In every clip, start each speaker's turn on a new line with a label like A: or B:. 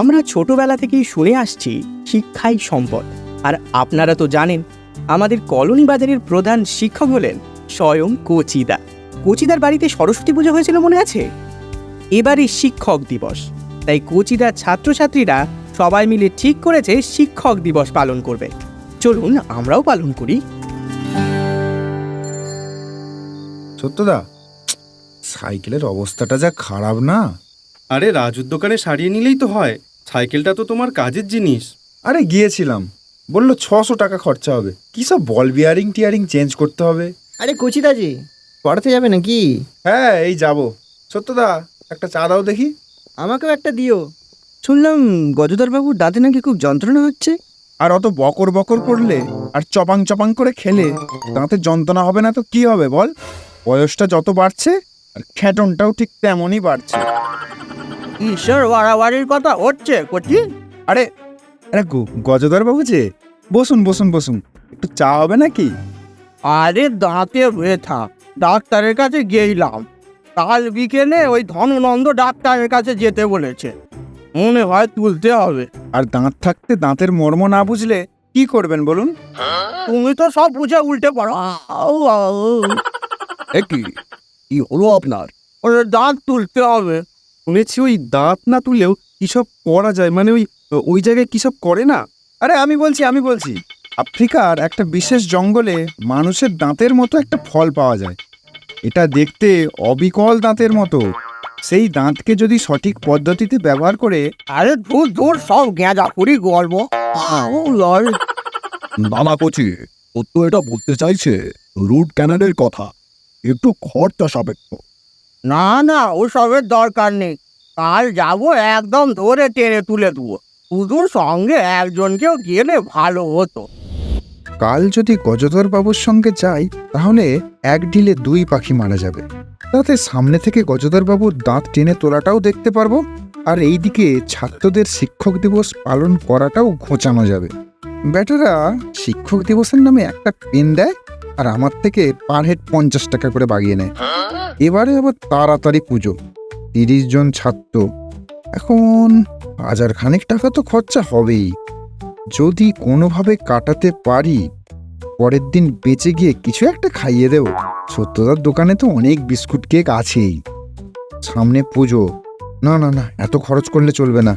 A: আমরা ছোটবেলা থেকেই শুনে আসছি শিক্ষাই সম্পদ। আর আপনারা তো জানেন আমাদের কলোনি বাজারের প্রধান শিক্ষক হলেন স্বয়ং কচিদা। কচিদার বাড়িতে সরস্বতী পুজো হয়েছিল মনে আছে? এবারে শিক্ষক দিবস, তাই কচিদার ছাত্রছাত্রীরা সবাই মিলে ঠিক করেছে শিক্ষক দিবস পালন করবে। চলুন আমরাও পালন করি।
B: সত্যদা, সাইকেলের অবস্থাটা যা খারাপ না।
C: আরে রাজুর দোকানে সারিয়ে নিলেই তো হয়, সাইকেলটা তো তোমার কাজের জিনিস।
B: আরে গিয়েছিলাম, বললো 600 টাকা খরচা হবে, কি সব বল বিয়ারিং টিয়ারিং চেঞ্জ করতে হবে।
D: আরে কচিদাজি, পড়াতে যাবে নাকি?
B: হ্যাঁ, এই যাব। সত্যদা, একটা চা দাও দেখি।
D: আমাকেও একটা দিও।
E: শুনলাম গজধরবাবুর দাঁতে নাকি খুব যন্ত্রণা হচ্ছে।
B: আর অত বকর বকর করলে আর চপাং চপাং করে খেলে দাঁতে যন্ত্রণা হবে না তো কি হবে বল? বয়সটা যত বাড়ছে আর খ্যাটনটাও ঠিক তেমনই বাড়ছে।
E: ঈশ্বর বাড়াবাড়ির কথা হচ্ছে কচি।
B: আরে আরে গজধর বাবু যে, বসুন বসুন বসুন, একটু চা হবে নাকি?
E: আরে দাঁতে ব্যথা, ডাক্তারের কাছে গেলাম। কাল বিকেলে ওই ধননন্দ ডাক্তারের কাছে যেতে বলেছে, মনে হয় তুলতে হবে।
B: আর দাঁত থাকতে দাঁতের মর্ম না বুঝলে কি করবেন বলুন?
E: তুমি তো সব বুঝে উল্টে পড়ো।
C: কি হলো আপনার?
E: ওর দাঁত তুলতে হবে।
C: শুনেছি ওই দাঁত না তুলেও কিসব করা যায়, মানে ওই জায়গায় কিসব করে না।
B: আরে আমি বলছি আফ্রিকার একটা বিশেষ জঙ্গলে মানুষের দাঁতের মতো একটা ফল পাওয়া যায়। এটা দেখতে অবিকল দাঁতের মতো। সেই দাঁতকে যদি সঠিক পদ্ধতিতে ব্যবহার করে।
E: আরে দূর দূর সব গেঁজা করি গল্প।
F: নানা কচি, ও তো এটা বলতে চাইছে রুট ক্যানালের কথা, একটু খরচা সাপেক্ষ।
E: না না, ওসবের দরকার নেই। কাল যাবো, একদম ধরে টেনে তুলে দেবো। শুধু সঙ্গে একজনকেও গেলে ভালো হতো।
B: কাল যদি গজধর বাবুর সঙ্গে যাই তাহলে এক ঢিলে দুই পাখি মারা যাবে। তাতে সামনে থেকে গজধর বাবুর দাঁত টেনে তোলাটাও দেখতে পারবো, আর এইদিকে ছাত্রদের শিক্ষক দিবস পালন করাটাও ঘোচানো যাবে। বেটারা শিক্ষক দিবসের নামে একটা পেন দেয় আর আমার থেকে পার হেড 50 টাকা করে বাগিয়ে নেয়। এবারে আবার তাড়াতাড়ি পুজো, 30 জন ছাত্র, এখন 1000 খানেক টাকা তো খরচা হবেই। যদি কোনোভাবে কাটাতে পারি, পরের দিন বেঁচে গিয়ে কিছু একটা খাইয়ে দেব। সত্যদার দোকানে তো অনেক বিস্কুট কেক আছেই, সামনে পুজো। না না না, এত খরচ করলে চলবে না।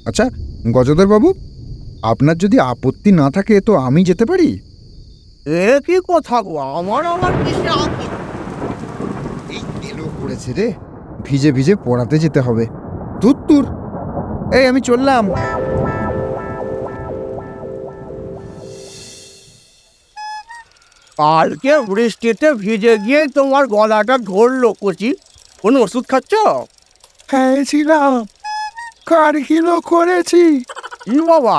B: আচ্ছা গজধর বাবু, আপনার যদি আপত্তি না থাকে তো আমি যেতে পারি?
E: এ কি কথা গো, আমার আমার কিসে আপত্তি?
B: এই এলো পড়েছে রে, ভিজে ভিজে পড়াতে যেতে হবে। দূর, এই আমি চললাম।
E: কালকে বৃষ্টিতে ভিজে গিয়ে তোমার গলাটা ধরলো কচি। কোনো ওষুধ খাচ্ছ?
B: খেয়েছিলাম, কারগিলও করেছি।
E: ই বাবা,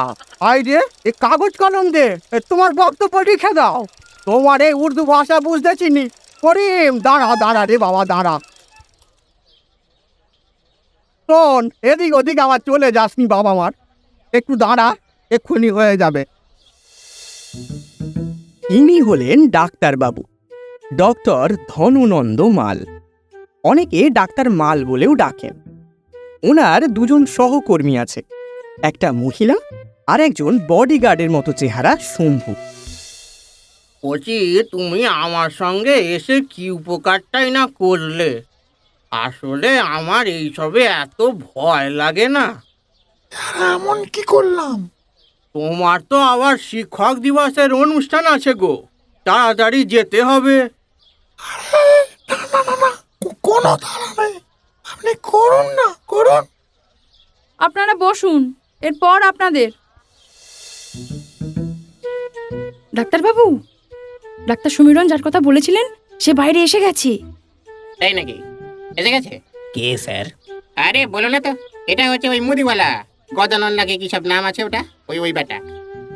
E: আই রে, এ কাগজ কলম দে, তোমার বক্তব্য লিখে দাও। তোমার এই উর্দু ভাষা বুঝতে চিনি। করিম, দাঁড়া রে বাবা, দাঁড়া। শোন, এদিক ওদিক আবার চলে যাসনি বাবা আমার, একটু দাঁড়া, এক্ষুনি হয়ে যাবে।
A: ইনি হলেন ডাক্তারবাবু, ডক্টর ধননন্দ মাল। অনেকে ডাক্তার মাল বলেও ডাকেন। ওনার দুজন সহকর্মী আছে, একটা মহিলা আর একজন বডিগার্ডের মতো চেহারা শম্ভু।
E: কচি, তুমি আমার সঙ্গে এসে কি উপকারটাই না করলে। আসলে আমার এইসবে এত ভয় লাগে না।
B: এমন কি করলাম?
E: তোমার তো আবার শিক্ষক দিবসের অনুষ্ঠান আছে গো, তাড়াতাড়ি যেতে হবে।
B: কোনো ধারা নেই, আপনি করুন না, করুন।
G: আপনারা বসুন, এরপর আপনাদের। ডাক্তারবাবু, ডাক্তার সমীরণ যার কথা বলেছিলেন সে বাইরে এসে গেছে।
H: তাই নাকি? এসে গেছে? কে স্যার? আরে বলো না তো, এটা হচ্ছে ওই মুদিওয়ালা গদানন নাকি কি সব নাম আছে, ওটা ওই বেটা।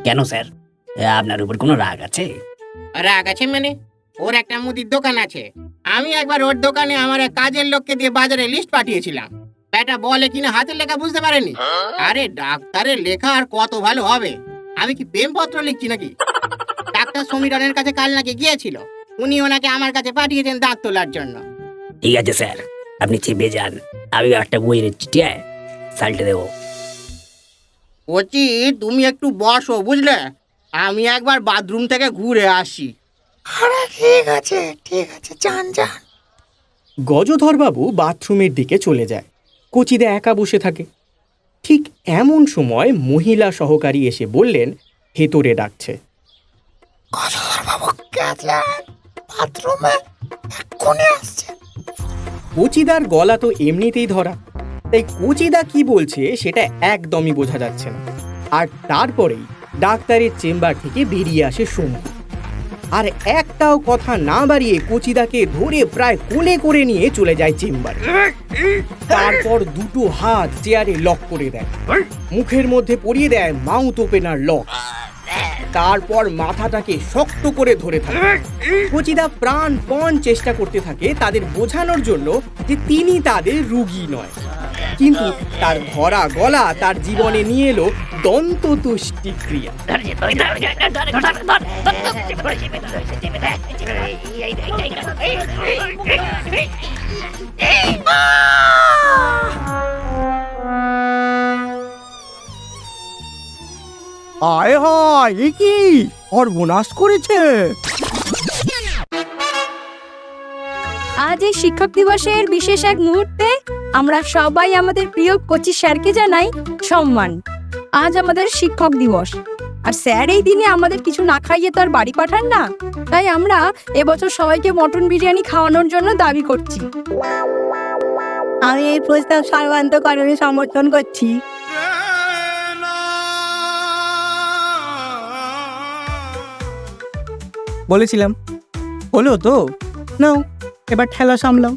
I: কেন স্যার, আপনার উপর কোনো রাগ আছে?
H: রাগ আছে মানে? ওর একটা মুদির দোকান আছে। আমি একবার ওর দোকানে আমার এক কাজের লোককে দিয়ে বাজারে লিস্ট পাঠিয়েছিলাম। বেটা বলে কিনা হাতের লেখা বুঝতে পারেনি। আরে ডাক্তারের লেখা আর কত ভালো হবে, আমি কি প্রেমপত্র লিখছি নাকি? ডাক্তার সমীরনের কাছে কাল নাকি গিয়েছিল, উনি ওনাকে আমার কাছে পাঠিয়েছেন দাঁত তোলার জন্য।
I: ঠিক আছে স্যার, আপনি চেপে যান, আমি একটা বই নিচ্ছি, ঠিক আছে? সাল্টে দেবো।
E: কচি তুমি একটু বসো বুঝলে, আমি একবার বাথরুম থেকে ঘুরে আসি।
A: গজধরবাবু বাথরুমের দিকে চলে যায়। কচিদা একা বসে থাকে। ঠিক এমন সময় মহিলা সহকারী এসে বললেন ভেতরে ডাকছে। কচিদার গলা তো এমনিতেই ধরা, তাই কচিদা কি বলছে সেটা একদমই বোঝা যাচ্ছে না। আর তারপরেই ডাক্তারের চেম্বার থেকে বেরিয়ে আসে শম্ভু। আর একটাও কথা না বাড়িয়ে কচিদাকে ধরে প্রায় কোলে করে নিয়ে চলে যায় চেম্বারে। তারপর দুটো হাত চেয়ারে লক করে দেয়, মুখের মধ্যে পরিয়ে দেয় মাউথ ওপেনার লক। তারপর মাথাটাকে শক্ত করে ধরে থাকে। কচিদা প্রাণপণ চেষ্টা করতে থাকে তাদের বোঝানোর জন্য যে তিনি তাদের রুগী নয়, কিন্তু তার ধরা গলা তার জীবনে নিয়ে এলো দন্ততুষ্টি ক্রিয়া।
F: আয় হায়, এ কি সর্বনাশ করেছে!
G: আজ এই শিক্ষক দিবসের বিশেষ এক মুহূর্তে আমরা সবাই আমাদের প্রিয় কোচি স্যারকে জানাই সম্মান। আজ আমাদের শিক্ষক দিবস, আর স্যার এই দিনে আমাদের কিছু না খাইয়ে তো আর বাড়ি পাঠান না। তাই আমরা এবছর সবাইকে মটন বিরিয়ানি খাওয়ানোর জন্য দাবি করছি। আমি এই প্রস্তাব সর্বান্তকরণে সমর্থন করছি।
A: বলেছিলাম, হলো তো? নাও এবার ঠেলা সামলাও।